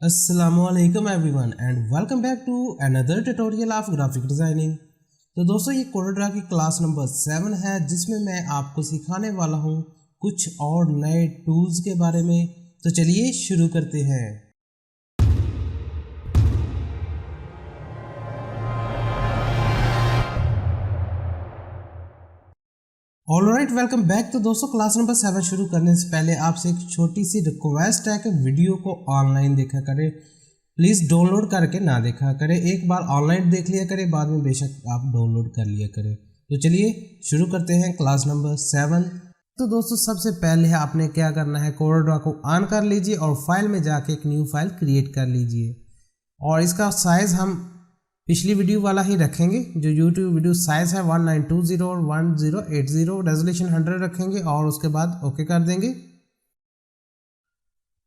Assalamualaikum everyone and welcome back to another tutorial of graphic designing। तो दोस्तों ये कोडरा की क्लास नंबर 7 है जिसमें मैं आपको सिखाने वाला हूँ कुछ और नए टूल्स के बारे में। तो चलिए शुरू करते हैं। Alright, welcome back. तो दोस्तों क्लास नंबर 7 शुरू करने से पहले आपसे एक छोटी सी रिक्वेस्ट है कि वीडियो को ऑनलाइन देखा करें। प्लीज़ डाउनलोड करके ना देखा करें, एक बार ऑनलाइन देख लिया करें, बाद में बेशक आप डाउनलोड कर लिया करें। तो चलिए शुरू करते हैं क्लास नंबर 7। तो दोस्तों सबसे पहले आपने क्या करना है, कोडरा को ऑन कर लीजिए और फाइल में जाके एक न्यू फाइल क्रिएट कर लीजिए। और इसका साइज़ हम पिछली वीडियो वाला ही रखेंगे, जो यूट्यूब वीडियो साइज़ है 1920 और 1080, रेजोल्यूशन 100 रखेंगे और उसके बाद ओके कर देंगे।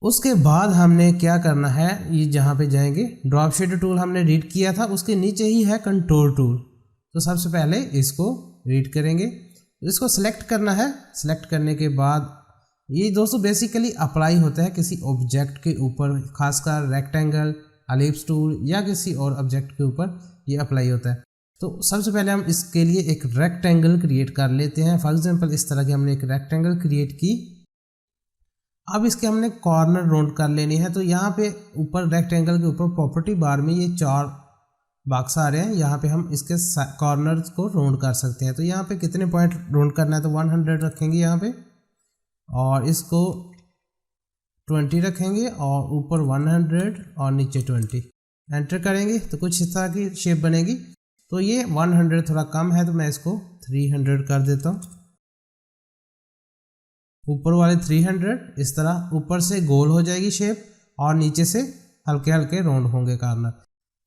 उसके बाद हमने क्या करना है, ये जहाँ पे जाएंगे ड्रॉप शेडो टूल हमने रीड किया था, उसके नीचे ही है कंट्रोल टूल। तो सबसे पहले इसको रीड करेंगे, इसको सिलेक्ट करना है। सिलेक्ट करने के बाद ये दोस्तों बेसिकली अप्लाई होता है किसी ऑब्जेक्ट के ऊपर, खासकर रेक्टेंगल, एलिप्स टूल या किसी और ऑब्जेक्ट के ऊपर ये अप्लाई होता है। तो सबसे पहले हम इसके लिए एक रेक्टेंगल क्रिएट कर लेते हैं। फॉर एग्जांपल इस तरह की हमने एक रेक्टेंगल क्रिएट की। अब इसके हमने कॉर्नर राउंड कर लेनी है। तो यहाँ पे ऊपर रेक्टेंगल के ऊपर प्रॉपर्टी बार में ये 4 बॉक्स आ रहे हैं, यहाँ पे हम इसके कॉर्नर्स को राउंड कर सकते हैं। तो यहाँ पे कितने पॉइंट राउंड करना है, तो 100 रखेंगे यहाँ पे, और इसको 20 रखेंगे और ऊपर 100 और नीचे 20 एंटर करेंगे तो कुछ इस तरह की शेप बनेगी। तो ये 100 थोड़ा कम है तो मैं इसको 300 कर देता हूँ। ऊपर वाले 300, इस तरह ऊपर से गोल हो जाएगी शेप और नीचे से हल्के हल्के राउंड होंगे कॉर्नर।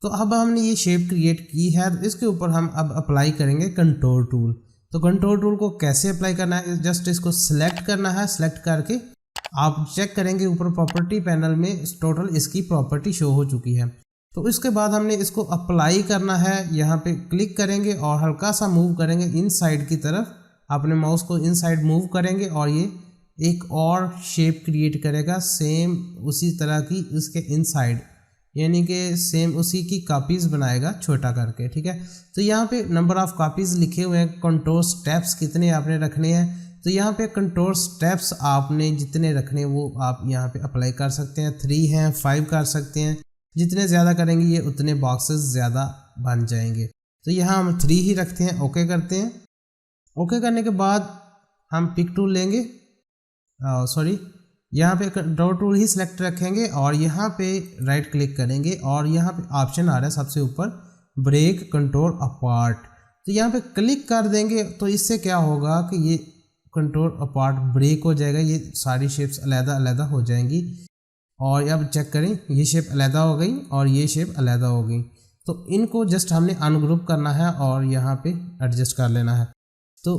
तो अब हमने ये शेप क्रिएट की है, तो इसके ऊपर हम अब अप्लाई करेंगे कंट्रोल टूल। तो कंट्रोल टूल को कैसे अप्लाई करना है, जस्ट इसको सिलेक्ट करना है। सिलेक्ट करके आप चेक करेंगे ऊपर प्रॉपर्टी पैनल में टोटल इसकी प्रॉपर्टी शो हो चुकी है। तो इसके बाद हमने इसको अप्लाई करना है। यहाँ पे क्लिक करेंगे और हल्का सा मूव करेंगे इन साइड की तरफ, अपने माउस को इन साइड मूव करेंगे और ये एक और शेप क्रिएट करेगा सेम उसी तरह की इसके इनसाइड, यानी कि सेम उसी की कॉपीज़ बनाएगा छोटा करके। ठीक है, तो यहाँ पे नंबर ऑफ़ कॉपीज़ लिखे हुए हैं, कंट्रोल स्टेप्स कितने आपने रखने हैं। तो यहाँ पे कंट्रोल स्टेप्स आपने जितने रखने वो आप यहाँ पे अप्लाई कर सकते हैं। 3 हैं, 5 कर सकते हैं। जितने ज़्यादा करेंगे ये उतने बॉक्सेस ज़्यादा बन जाएंगे। तो यहाँ हम 3 ही रखते हैं, ओके करते हैं। ओके करने के बाद हम पिक टूल लेंगे, यहाँ पे ड्रॉ टूल ही सिलेक्ट रखेंगे और यहाँ पे राइट क्लिक करेंगे और यहाँ पे ऑप्शन आ रहा है सबसे ऊपर ब्रेक कंट्रोल अपार्ट। तो यहाँ पे क्लिक कर देंगे तो इससे क्या होगा कि ये कंट्रोल अपार्ट ब्रेक हो जाएगा, ये सारी शेप्स अलग अलग हो जाएंगी। और अब चेक करें, ये शेप अलग हो गई और ये शेप अलग हो गई। तो इनको जस्ट हमने अनग्रुप करना है और यहाँ पे एडजस्ट कर लेना है। तो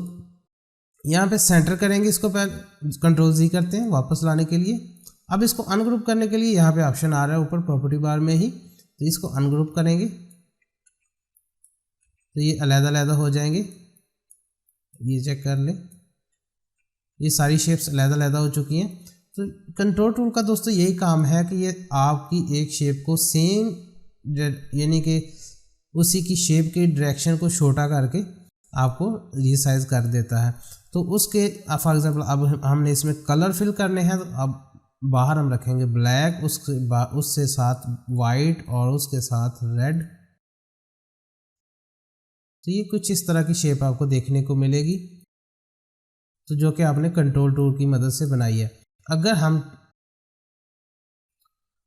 यहाँ पे सेंटर करेंगे, इसको कंट्रोल Z करते हैं वापस लाने के लिए। अब इसको अनग्रुप करने के लिए यहाँ पे ऑप्शन आ रहा है ऊपर प्रॉपर्टी बार में ही, तो इसको अनग्रुप करेंगे तो ये अलग अलग हो जाएंगे। ये चेक कर लें, ये सारी शेप्स अलग अलग हो चुकी हैं। तो कंट्रोल टूल का दोस्तों यही काम है कि ये आपकी एक शेप को सेम, यानी कि उसी की शेप के डायरेक्शन को छोटा करके आपको रिसाइज कर देता है। तो उसके फॉर एग्जांपल अब हमने इसमें कलर फिल करने हैं, तो अब बाहर हम रखेंगे ब्लैक, उससे साथ वाइट और उसके साथ रेड। तो ये कुछ इस तरह की शेप आपको देखने को मिलेगी, तो जो कि आपने कंट्रोल टूल की मदद से बनाई है। अगर हम,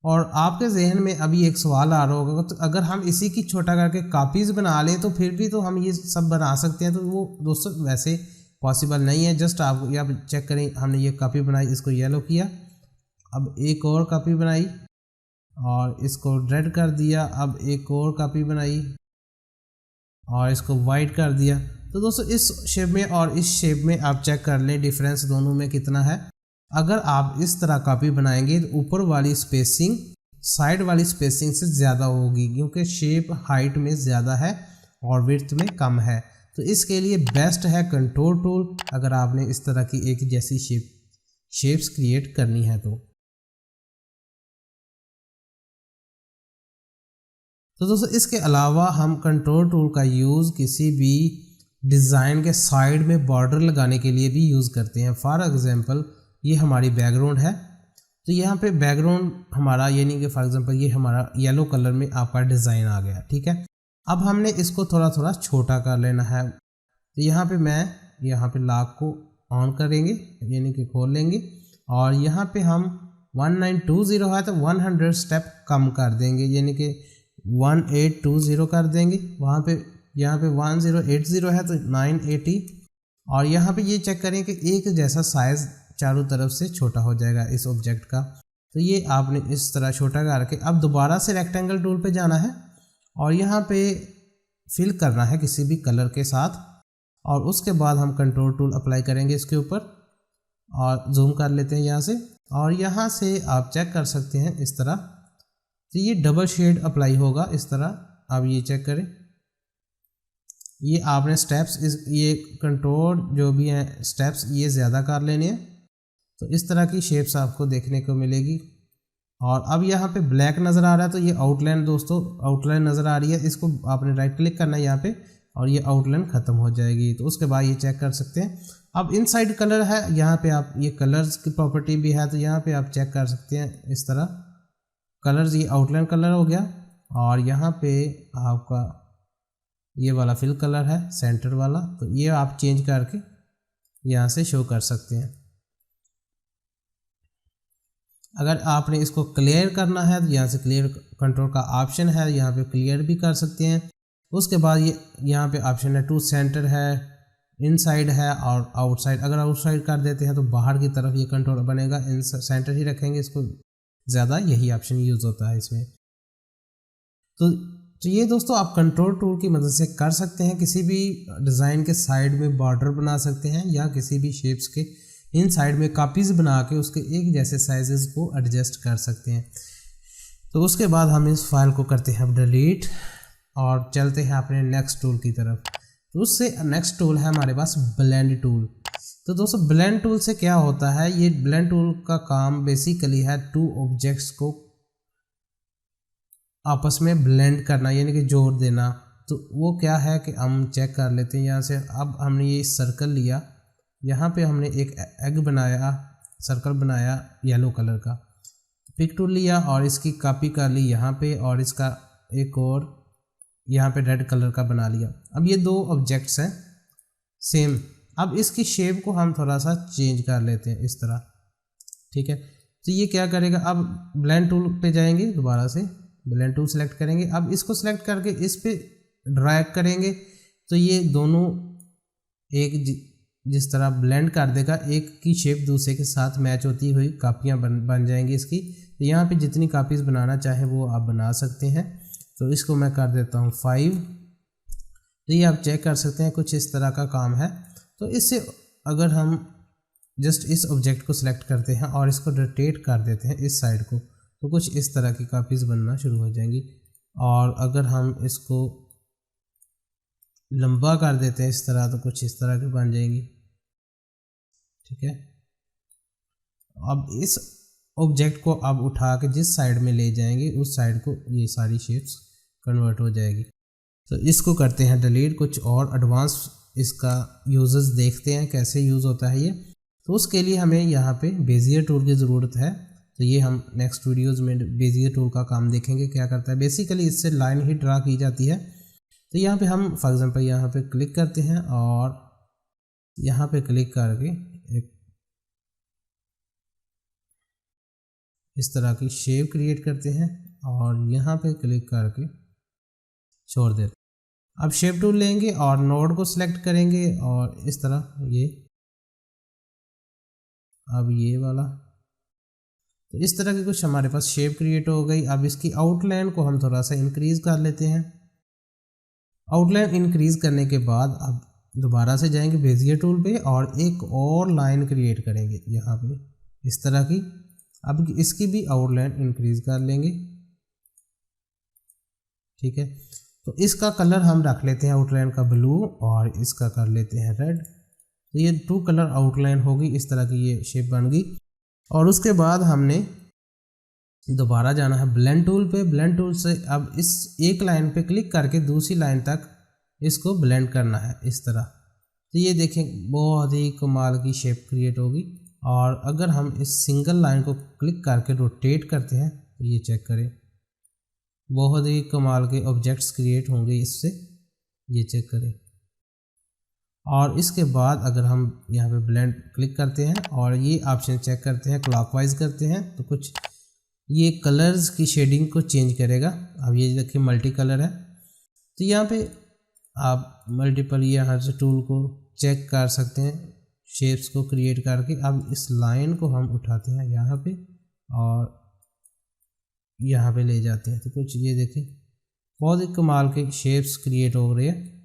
और आपके जहन में अभी एक सवाल आ रहा होगा, तो अगर हम इसी की छोटा करके कॉपीज़ बना लें तो फिर भी तो हम ये सब बना सकते हैं। तो वो दोस्तों वैसे पॉसिबल नहीं है। जस्ट आप यहाँ चेक करें, हमने ये कॉपी बनाई, इसको येलो किया, अब एक और कॉपी बनाई और इसको रेड कर दिया, अब एक और कॉपी बनाई और इसको वाइट कर दिया। तो दोस्तों इस शेप में और इस शेप में आप चेक कर लें डिफरेंस दोनों में कितना है। अगर आप इस तरह कॉपी बनाएंगे तो ऊपर वाली स्पेसिंग साइड वाली स्पेसिंग से ज़्यादा होगी, क्योंकि शेप हाइट में ज़्यादा है और विड्थ में कम है। तो इसके लिए बेस्ट है कंट्रोल टूल, अगर आपने इस तरह की एक जैसी शेप्स क्रिएट करनी है तो। तो दोस्तों इसके अलावा हम कंट्रोल टूल का यूज़ किसी भी डिज़ाइन के साइड में बॉर्डर लगाने के लिए भी यूज़ करते हैं। फॉर एग्जांपल ये हमारी बैकग्राउंड है, तो यहाँ पे बैकग्राउंड हमारा यानी कि फॉर एग्जांपल ये हमारा येलो कलर में आपका डिज़ाइन आ गया, ठीक है। अब हमने इसको थोड़ा थोड़ा छोटा कर लेना है। तो यहाँ पे मैं यहाँ पे लॉक को ऑन करेंगे यानी कि खोल लेंगे और यहाँ पे हम 1920 है तो 100 स्टेप कम कर देंगे यानी कि 1820 कर देंगे। वहाँ पे यहाँ पे 1080 है तो 980 और यहाँ पे ये चेक करें कि एक जैसा साइज़ चारों तरफ से छोटा हो जाएगा इस ऑब्जेक्ट का। तो ये आपने इस तरह छोटा करके अब दोबारा से रेक्टेंगल टूल पे जाना है और यहाँ पे फिल करना है किसी भी कलर के साथ और उसके बाद हम कंट्रोल टूल अप्लाई करेंगे इसके ऊपर और जूम कर लेते हैं यहाँ से और यहाँ से आप चेक कर सकते हैं इस तरह। तो ये डबल शेड अप्लाई होगा इस तरह। आप ये चेक करें, ये आपने स्टेप्स ये कंट्रोल जो भी हैं स्टेप्स ये ज़्यादा कर लेने हैं। तो इस तरह की शेप्स आपको देखने को मिलेगी। और अब यहाँ पे ब्लैक नज़र आ रहा है तो ये आउटलाइन दोस्तों आउटलाइन नज़र आ रही है, इसको आपने राइट क्लिक करना है यहाँ पे और ये आउटलाइन ख़त्म हो जाएगी। तो उसके बाद ये चेक कर सकते हैं। अब इनसाइड कलर है, यहाँ पे आप ये कलर्स की प्रॉपर्टी भी है तो यहाँ पे आप चेक कर सकते हैं इस तरह कलर्स, ये आउटलाइन कलर हो गया और यहाँ पे आपका ये वाला फिल कलर है सेंटर वाला, तो ये आप चेंज करके यहाँ से शो कर सकते हैं। अगर आपने इसको क्लियर करना है तो यहाँ से क्लियर कंट्रोल का ऑप्शन है, यहाँ पे क्लियर भी कर सकते हैं। उसके बाद ये यहाँ पे ऑप्शन है टू सेंटर है, इनसाइड है और आउटसाइड। अगर आउटसाइड कर देते हैं तो बाहर की तरफ ये कंट्रोल बनेगा, इन सेंटर ही रखेंगे इसको ज़्यादा, यही ऑप्शन यूज़ होता है इसमें। तो ये दोस्तों आप कंट्रोल टूल की मदद से कर सकते हैं, किसी भी डिज़ाइन के साइड में बॉर्डर बना सकते हैं या किसी भी शेप्स के इन साइड में कॉपीज़ बना के उसके एक जैसे साइजेस को एडजस्ट कर सकते हैं। तो उसके बाद हम इस फाइल को करते हैं डिलीट और चलते हैं अपने नेक्स्ट टूल की तरफ। तो उससे नेक्स्ट टूल है हमारे पास ब्लेंड टूल। तो दोस्तों ब्लेंड टूल से क्या होता है, ये ब्लेंड टूल का काम बेसिकली है टू ऑब्जेक्ट्स को आपस में ब्लेंड करना यानी कि जोड़ देना। तो वो क्या है कि हम चेक कर लेते हैं यहाँ से। अब हमने ये सर्कल लिया, यहाँ पे हमने एक एग बनाया, सर्कल बनाया येलो कलर का, पिक टूल लिया और इसकी कॉपी कर ली यहाँ पे और इसका एक और यहाँ पे रेड कलर का बना लिया। अब ये दो ऑब्जेक्ट्स हैं सेम। अब इसकी शेप को हम थोड़ा सा चेंज कर लेते हैं इस तरह, ठीक है। तो ये क्या करेगा, अब ब्लेंड टूल पे जाएंगे, दोबारा से ब्लेंड टूल सेलेक्ट करेंगे। अब इसको सेलेक्ट करके इस पे ड्रैग करेंगे तो ये दोनों एक जिस तरह ब्लेंड कर देगा, एक की शेप दूसरे के साथ मैच होती हुई कापियाँ बन जाएंगी इसकी। तो यहाँ पे जितनी कापीज़ बनाना चाहे वो आप बना सकते हैं। तो इसको मैं कर देता हूँ 5। तो ये आप चेक कर सकते हैं कुछ इस तरह का काम है। तो इससे अगर हम जस्ट इस ऑब्जेक्ट को सिलेक्ट करते हैं और इसको रोटेट कर देते हैं इस साइड को, तो कुछ इस तरह की कापीज़ बनना शुरू हो जाएंगी। और अगर हम इसको लंबा कर देते हैं इस तरह, तो कुछ इस तरह की बन जाएंगी, ठीक है। अब इस ऑब्जेक्ट को अब उठा के जिस साइड में ले जाएंगे उस साइड को ये सारी शेप्स कन्वर्ट हो जाएगी। तो इसको करते हैं डिलीट। कुछ और एडवांस इसका यूजेस देखते हैं कैसे यूज़ होता है ये। तो उसके लिए हमें यहाँ पे बेजियर टूल की ज़रूरत है। तो ये हम नेक्स्ट वीडियोज़ में बेजियर टूल का काम देखेंगे क्या करता है। बेसिकली इससे लाइन ही ड्रा की जाती है। तो यहाँ पे हम फॉर एग्जांपल यहाँ पे क्लिक करते हैं और यहाँ पे क्लिक करके एक इस तरह की शेप क्रिएट करते हैं और यहाँ पे क्लिक करके छोड़ देते हैं। अब शेप टूल लेंगे और नोड को सिलेक्ट करेंगे और इस तरह ये अब ये वाला, तो इस तरह की कुछ हमारे पास शेप क्रिएट हो गई। अब इसकी आउटलाइन को हम थोड़ा सा इंक्रीज़ कर लेते हैं। आउटलाइन इंक्रीज़ करने के बाद अब दोबारा से जाएंगे बेजियर टूल पे और एक और लाइन क्रिएट करेंगे यहाँ पे इस तरह की। अब इसकी भी आउटलाइन इंक्रीज़ कर लेंगे, ठीक है। तो इसका कलर हम रख लेते हैं आउटलाइन का ब्लू और इसका कर लेते हैं रेड। तो ये 2 कलर आउटलाइन होगी, इस तरह की ये शेप बन गई। और उसके बाद हमने दोबारा जाना है ब्लेंड टूल पे। ब्लेंड टूल से अब इस एक लाइन पे क्लिक करके दूसरी लाइन तक इसको ब्लेंड करना है इस तरह। तो ये देखें बहुत ही कमाल की शेप क्रिएट होगी। और अगर हम इस सिंगल लाइन को क्लिक करके रोटेट करते हैं तो ये चेक करें बहुत ही कमाल के ऑब्जेक्ट्स क्रिएट होंगे इससे, ये चेक करें। और इसके बाद अगर हम यहाँ पे ब्लेंड क्लिक करते हैं और ये ऑप्शन चेक करते हैं, क्लॉकवाइज करते हैं, तो कुछ ये कलर्स की शेडिंग को चेंज करेगा। अब ये देखिए मल्टी कलर है, तो यहाँ पे आप मल्टीपल यहाँ से टूल को चेक कर सकते हैं शेप्स को क्रिएट करके। अब इस लाइन को हम उठाते हैं यहाँ पे और यहाँ पे ले जाते हैं, तो कुछ ये देखें बहुत ही कमाल के शेप्स क्रिएट हो रहे हैं।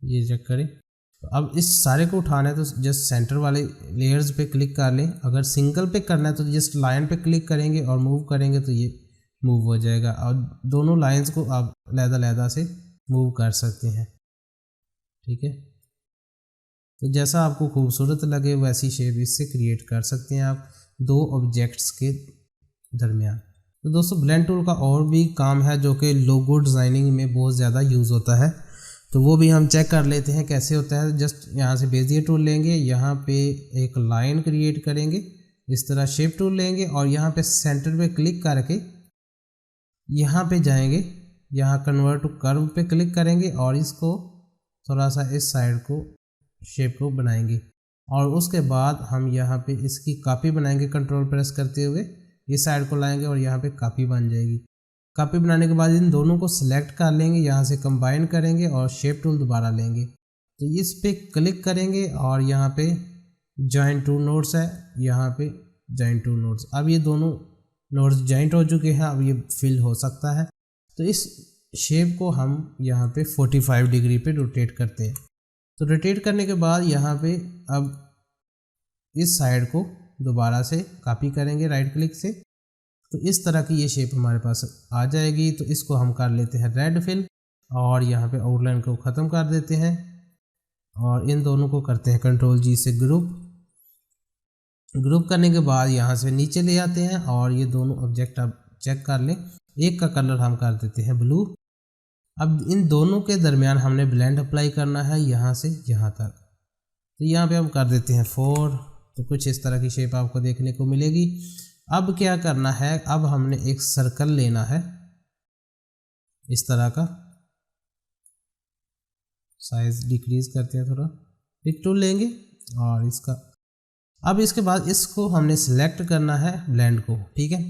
ये चेक करें। तो अब इस सारे को उठाना है तो जस्ट सेंटर वाले लेयर्स पे क्लिक कर लें। अगर सिंगल पे करना है तो जस्ट लाइन पे क्लिक करेंगे और मूव करेंगे तो ये मूव हो जाएगा। और दोनों लाइंस को आप अलग-अलग से मूव कर सकते हैं, ठीक है। तो जैसा आपको खूबसूरत लगे वैसी शेप इससे क्रिएट कर सकते हैं आप दो ऑब्जेक्ट्स के दरमियान। तो दोस्तों ब्लेंड टूल का और भी काम है जो कि लोगो डिज़ाइनिंग में बहुत ज़्यादा यूज़ होता है, तो वो भी हम चेक कर लेते हैं कैसे होता है। जस्ट यहाँ से बेजियर टूल लेंगे, यहाँ पे एक लाइन क्रिएट करेंगे, इस तरह शेप टूल लेंगे और यहाँ पे सेंटर पे क्लिक करके यहाँ पे जाएंगे, यहाँ कन्वर्ट टू कर्व पे क्लिक करेंगे और इसको थोड़ा सा इस साइड को शेप को बनाएंगे। और उसके बाद हम यहाँ पे इसकी कॉपी बनाएंगे, कंट्रोल प्रेस करते हुए इस साइड को लाएंगे और यहाँ पे कॉपी बन जाएगी। कॉपी बनाने के बाद इन दोनों को सिलेक्ट कर लेंगे, यहाँ से कंबाइन करेंगे और शेप टूल दोबारा लेंगे। तो इस पे क्लिक करेंगे और यहाँ पे जॉइन टू नोड्स है, यहाँ पे जॉइन टू नोड्स। अब ये दोनों नोड्स जॉइंट हो चुके हैं, अब ये फिल हो सकता है। तो इस शेप को हम यहाँ पे 45 डिग्री पे रोटेट करते हैं। तो रोटेट करने के बाद यहाँ पे अब इस साइड को दोबारा से कॉपी करेंगे राइट क्लिक से, तो इस तरह की ये शेप हमारे पास आ जाएगी। तो इसको हम कर लेते हैं रेड फिल और यहाँ पे आउटलाइन को ख़त्म कर देते हैं और इन दोनों को करते हैं कंट्रोल जी से ग्रुप करने के बाद यहाँ से नीचे ले आते हैं और ये दोनों ऑब्जेक्ट अब चेक कर लें। एक का कलर हम कर देते हैं ब्लू। अब इन दोनों के दरमियान हमने ब्लेंड अप्लाई करना है यहाँ से यहाँ तक, तो यहाँ पे हम कर देते हैं 4। तो कुछ इस तरह की शेप आपको देखने को मिलेगी। अब क्या करना है, अब हमने एक सर्कल लेना है इस तरह का, साइज डिक्रीज करते हैं थोड़ा, पिक टूल लेंगे और इसका अब इसके बाद इसको हमने सिलेक्ट करना है ब्लेंड को, ठीक है।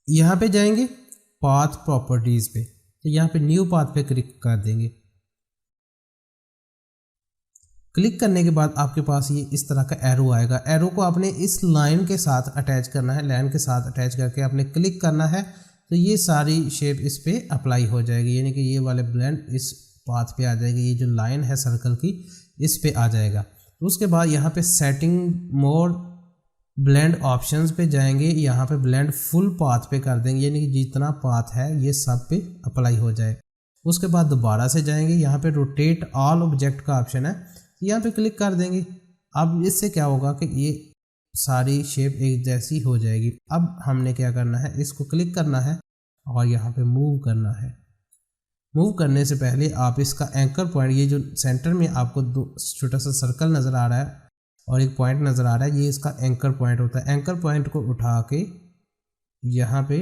यहाँ पे जाएंगे पाथ प्रॉपर्टीज पे, तो यहाँ पे न्यू पाथ पे क्लिक कर देंगे। क्लिक करने के बाद आपके पास ये इस तरह का एरो आएगा। एरो को आपने इस लाइन के साथ अटैच करना है, लाइन के साथ अटैच करके आपने क्लिक करना है, तो ये सारी शेप इस पे अप्लाई हो जाएगी, यानी कि ये वाले ब्लेंड इस पाथ पे आ जाएगी। ये जो लाइन है सर्कल की इस पे आ जाएगा। तो उसके बाद यहाँ पे सेटिंग मोड ब्लेंड ऑप्शंस पे जाएंगे, यहाँ पे ब्लेंड फुल पाथ पे कर देंगे, यानी कि जितना पाथ है ये सब पे अप्लाई हो जाए। उसके बाद दोबारा से जाएंगे, यहाँ पे रोटेट ऑल ऑब्जेक्ट का ऑप्शन है, यहाँ पे क्लिक कर देंगे। अब इससे क्या होगा कि ये सारी शेप एक जैसी हो जाएगी। अब हमने क्या करना है, इसको क्लिक करना है और यहाँ पे मूव करना है। मूव करने से पहले आप इसका एंकर पॉइंट, ये जो सेंटर में आपको दो छोटा सा सर्कल नज़र आ रहा है और एक पॉइंट नज़र आ रहा है, ये इसका एंकर पॉइंट होता है। एंकर पॉइंट को उठा के यहाँ पे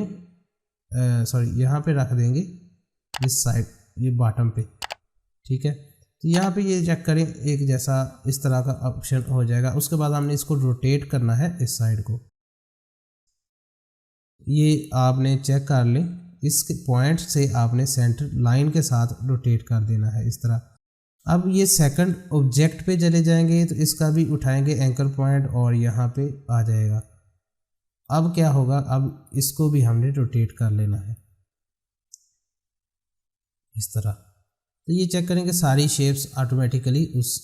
यहाँ पे रख देंगे इस साइड, ये बॉटम पे, ठीक है। तो यहाँ पे ये चेक करें एक जैसा इस तरह का ऑप्शन हो जाएगा। उसके बाद हमने इसको रोटेट करना है इस साइड को, ये आपने चेक कर लें, इस पॉइंट से आपने सेंटर लाइन के साथ रोटेट कर देना है इस तरह। अब ये सेकंड ऑब्जेक्ट पे चले जाएंगे, तो इसका भी उठाएंगे एंकर पॉइंट और यहाँ पे आ जाएगा। अब क्या होगा, अब इसको भी हमने रोटेट कर लेना है इस तरह। तो ये चेक करेंगे सारी शेप्स ऑटोमेटिकली उस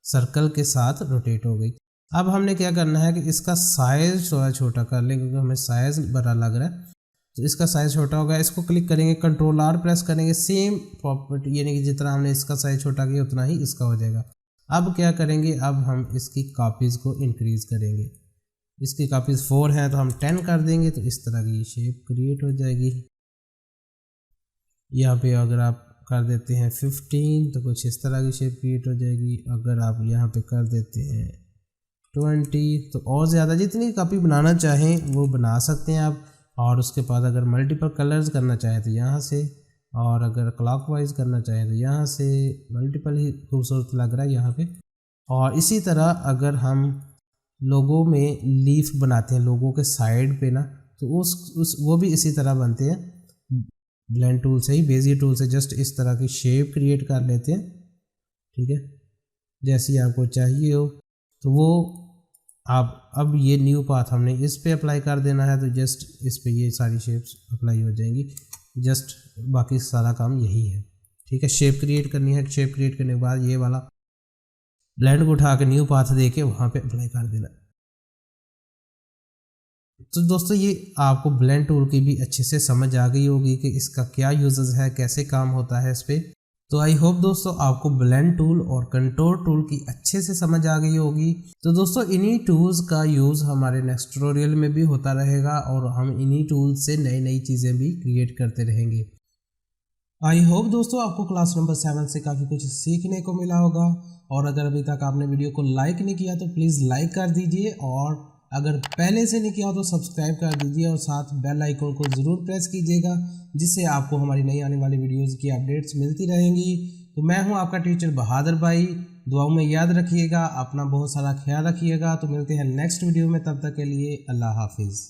सर्कल के साथ रोटेट हो गई। अब हमने क्या करना है कि इसका साइज थोड़ा छोटा कर लें, क्योंकि हमें साइज बड़ा लग रहा है। तो इसका साइज छोटा होगा, इसको क्लिक करेंगे, कंट्रोल आर प्रेस करेंगे, सेम प्रॉपर्टी, यानी कि जितना हमने इसका साइज छोटा किया उतना ही इसका हो जाएगा। अब क्या करेंगे, अब हम इसकी कापीज़ को इंक्रीज़ करेंगे। इसकी कापीज़ 4 हैं तो हम 10 कर देंगे, तो इस तरह की शेप क्रिएट हो जाएगी। यहाँ पे अगर आप कर देते हैं 15 तो कुछ इस तरह की शेप क्रिएट हो जाएगी। अगर आप यहाँ पे कर देते हैं 20 तो और ज़्यादा, जितनी कापी बनाना चाहें वो बना सकते हैं आप। और उसके बाद अगर मल्टीपल कलर्स करना चाहें तो यहाँ से, और अगर क्लॉकवाइज करना चाहें तो यहाँ से। मल्टीपल ही खूबसूरत लग रहा है यहाँ पे। और इसी तरह अगर हम लोगों में लीफ बनाते हैं लोगों के साइड पे ना, तो उस वो भी इसी तरह बनते हैं। ब्लेंड टूल से ही, बेजियर टूल से जस्ट इस तरह की शेप क्रिएट कर लेते हैं। ठीक है, जैसी आपको चाहिए हो। तो वो आप अब ये न्यू पाथ हमने इस पे अप्लाई कर देना है, तो जस्ट इस पे ये सारी शेप्स अप्लाई हो जाएंगी। जस्ट बाकी सारा काम यही है। ठीक है, शेप क्रिएट करनी है। शेप क्रिएट करने के बाद ये वाला ब्लेंड को उठा के न्यू पाथ दे के वहाँ पे अप्लाई कर देना। तो दोस्तों ये आपको ब्लेंड टूल की भी अच्छे से समझ आ गई होगी कि इसका क्या यूजेस है, कैसे काम होता है इस पर। तो आई होप दोस्तों आपको ब्लेंड टूल और कंटूर टूल की अच्छे से समझ आ गई होगी। तो दोस्तों इन्हीं टूल्स का यूज़ हमारे नेक्स्ट ट्यूटोरियल में भी होता रहेगा और हम इन्हीं टूल्स से नई नई चीज़ें भी क्रिएट करते रहेंगे। आई होप दोस्तों आपको क्लास नंबर 7 से काफ़ी कुछ सीखने को मिला होगा। और अगर अभी तक आपने वीडियो को लाइक नहीं किया तो प्लीज़ लाइक कर दीजिए, और अगर पहले से नहीं किया हो तो सब्सक्राइब कर दीजिए और साथ बेल आइकन को ज़रूर प्रेस कीजिएगा, जिससे आपको हमारी नई आने वाली वीडियोस की अपडेट्स मिलती रहेंगी। तो मैं हूं आपका टीचर बहादुर भाई। दुआओं में याद रखिएगा, अपना बहुत सारा ख्याल रखिएगा। तो मिलते हैं नेक्स्ट वीडियो में, तब तक के लिए अल्लाह हाफिज़।